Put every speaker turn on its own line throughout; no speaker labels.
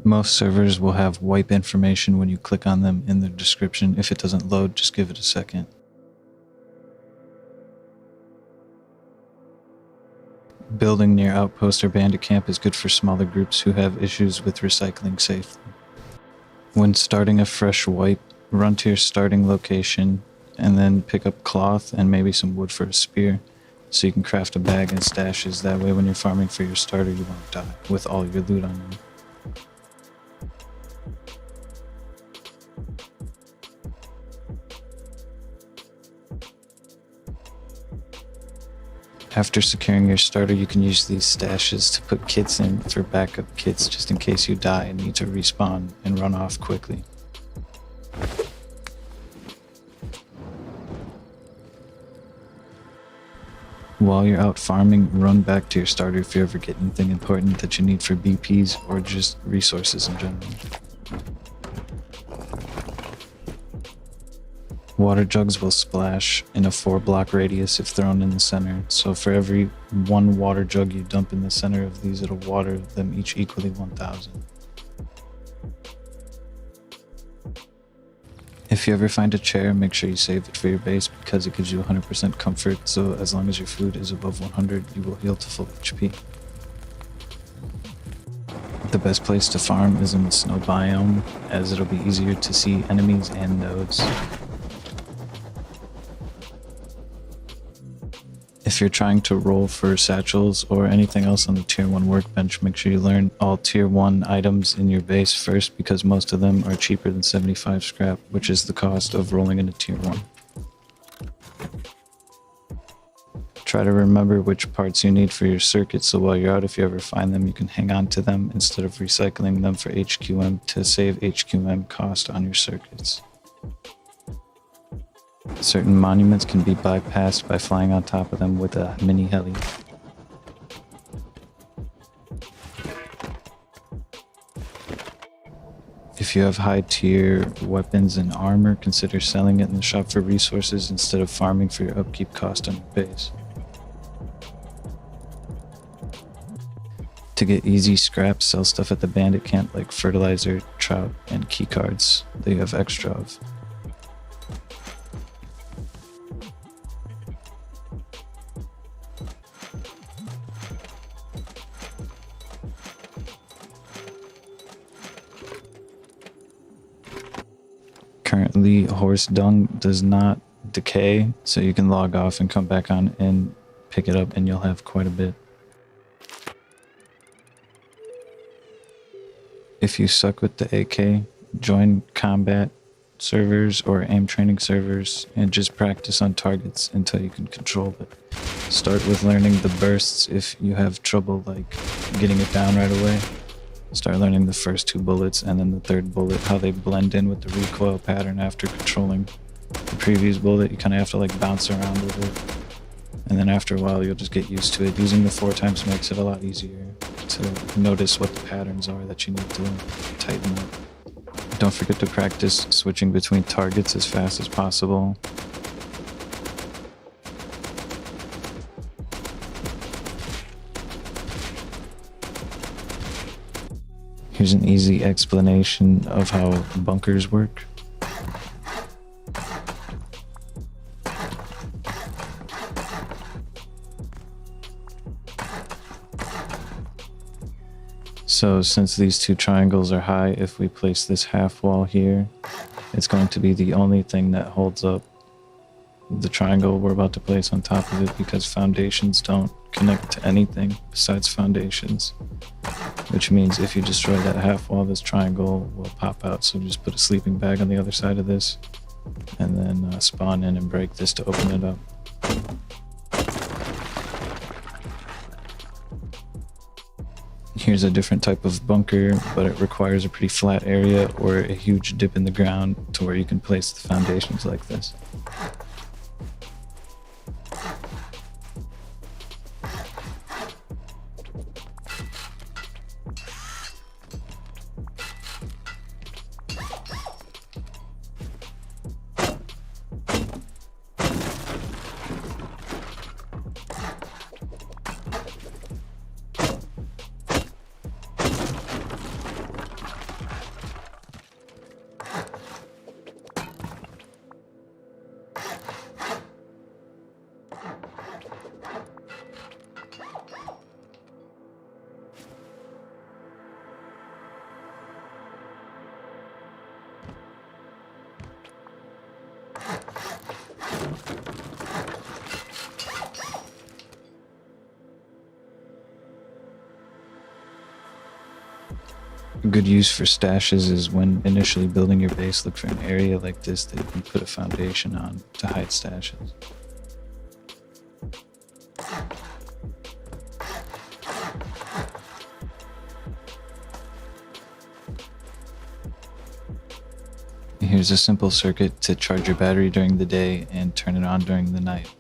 Most servers will have wipe information when you click on them in the description. If it doesn't load, just give it a second. Building near outpost or bandit camp is good for smaller groups who have issues with recycling safely. When starting a fresh wipe, run to your starting location and then pick up cloth and maybe some wood for a spear so you can craft a bag and stashes. That way when you're farming for your starter you won't die with all your loot on you. After securing your starter, you can use these stashes to put kits in for backup kits just in case you die and need to respawn and run off quickly. While you're out farming, run back to your starter if you ever get anything important that you need for BPs or just resources in general. Water jugs will splash in a 4-block radius if thrown in the center, so for every 1 water jug you dump in the center of these, it'll water them each equally 1,000. If you ever find a chair, make sure you save it for your base because it gives you 100% comfort, so as long as your food is above 100, you will heal to full HP. The best place to farm is in the snow biome, as it'll be easier to see enemies and nodes. If you're trying to roll for satchels or anything else on the tier 1 workbench, make sure you learn all tier 1 items in your base first because most of them are cheaper than 75 scrap, which is the cost of rolling into tier 1. Try to remember which parts you need for your circuit so while you're out, if you ever find them, you can hang on to them instead of recycling them for HQM to save HQM cost on your circuits. Certain monuments can be bypassed by flying on top of them with a mini heli. If you have high tier weapons and armor, consider selling it in the shop for resources instead of farming for your upkeep cost on your base. To get easy scraps, sell stuff at the bandit camp like fertilizer, trout, and keycards that you have extra of. Currently, horse dung does not decay, so you can log off and come back on and pick it up and you'll have quite a bit. If you suck with the AK, join combat servers or aim training servers and just practice on targets until you can control it. Start with learning the bursts if you have trouble like getting it down right away. Start learning the first 2 bullets and then the 3rd bullet, how they blend in with the recoil pattern after controlling the previous bullet. You kind of have to like bounce around with it. And then after a while, you'll just get used to it. Using the 4 times makes it a lot easier to notice what the patterns are that you need to tighten up. Don't forget to practice switching between targets as fast as possible. Here's an easy explanation of how bunkers work. So since these 2 triangles are high, if we place this half wall here, it's going to be the only thing that holds up the triangle we're about to place on top of it because foundations don't connect to anything besides foundations. Which means if you destroy that half wall, this triangle will pop out. So just put a sleeping bag on the other side of this and then spawn in and break this to open it up. Here's a different type of bunker, but it requires a pretty flat area or a huge dip in the ground to where you can place the foundations like this. A good use for stashes is when initially building your base, look for an area like this that you can put a foundation on to hide stashes. Here's a simple circuit to charge your battery during the day and turn it on during the night.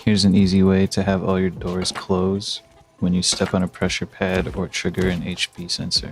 Here's an easy way to have all your doors close when you step on a pressure pad or trigger an HP sensor.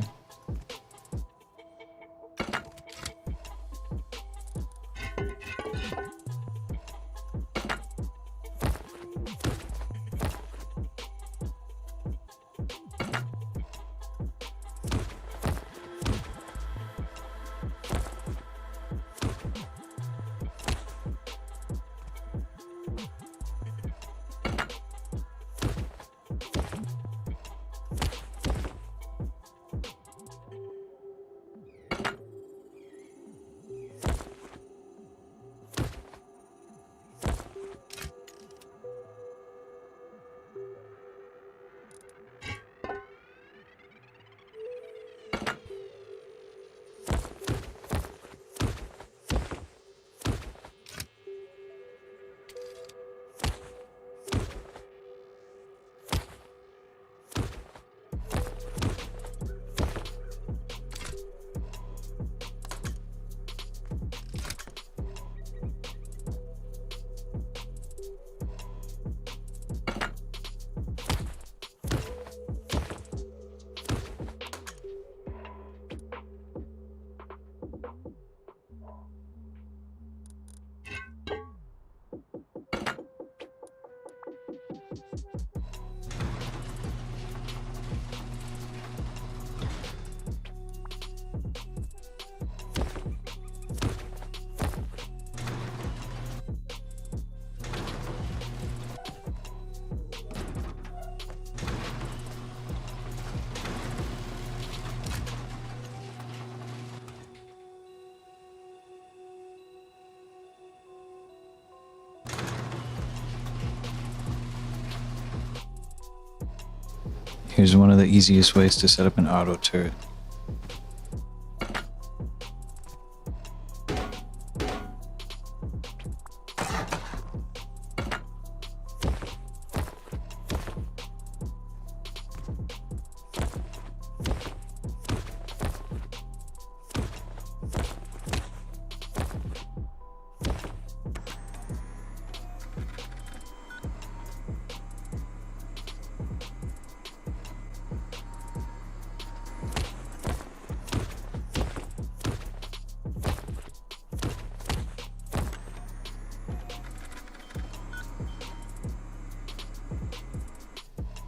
Here's one of the easiest ways to set up an auto turret.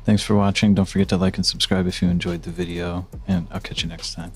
Thanks for watching. Don't forget to like and subscribe if you enjoyed the video, and I'll catch you next time.